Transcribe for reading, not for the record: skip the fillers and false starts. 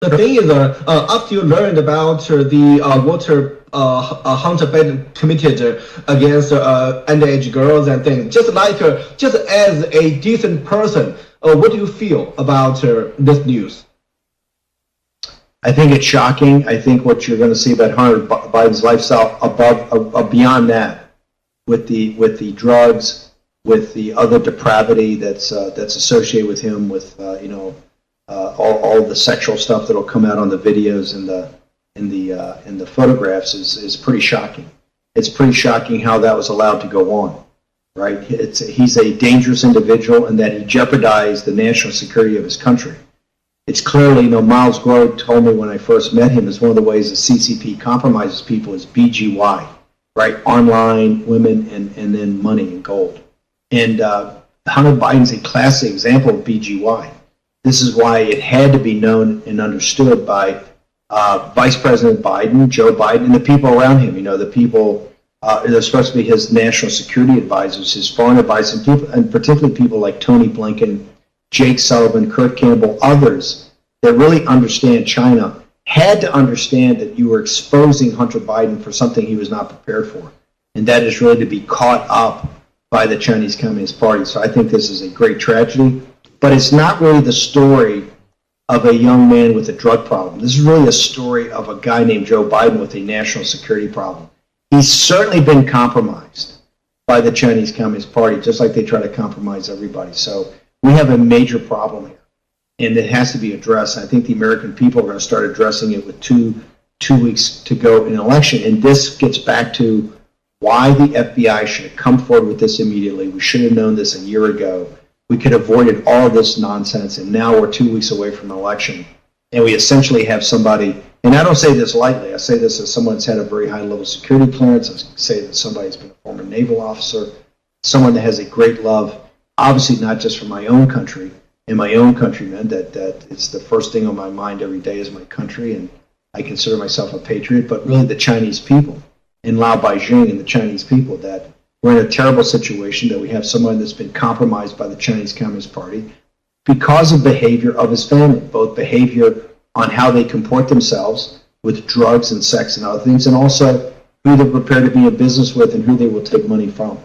The thing is, after you learned about the water Hunter Biden committed against underage girls and things, just as a decent person, what do you feel about this news? I think it's shocking. I think what you're going to see about Hunter Biden's lifestyle beyond that, with the drugs, with the other depravity that's associated with him, with all the sexual stuff that'll come out on the videos and the photographs is pretty shocking. It's pretty shocking how that was allowed to go on, right? He's a dangerous individual, and that he jeopardized the national security of his country. It's clearly, Miles Groh told me when I first met him, is one of the ways the CCP compromises people is BGY, right? Online, women, and then money and gold. And Hunter Biden's a classic example of BGY. This is why it had to be known and understood by Vice President Biden, Joe Biden, and the people around him. The people, they're supposed to be his national security advisors, his foreign advisors, and particularly people like Tony Blinken, Jake Sullivan, Kurt Campbell, others that really understand China, had to understand that you were exposing Hunter Biden for something he was not prepared for. And that is really to be caught up by the Chinese Communist Party. So I think this is a great tragedy. But it's not really the story of a young man with a drug problem. This is really a story of a guy named Joe Biden with a national security problem. He's certainly been compromised by the Chinese Communist Party, just like they try to compromise everybody. So we have a major problem here, and it has to be addressed. I think the American people are going to start addressing it with two weeks to go in an election. And this gets back to why the FBI should have come forward with this immediately. We should have known this a year ago. We could have avoided all of this nonsense, and now we're 2 weeks away from an election, and we essentially have somebody, and I don't say this lightly, I say this as someone that's had a very high-level security clearance, I say that somebody's been a former naval officer, someone that has a great love, obviously not just for my own country and my own countrymen, that it's the first thing on my mind every day is my country, and I consider myself a patriot, but really the Chinese people, and Lao Beijing and the Chinese people, that we're in a terrible situation, that we have someone that's been compromised by the Chinese Communist Party because of behavior of his family, both behavior on how they comport themselves with drugs and sex and other things, and also who they're prepared to be in business with and who they will take money from.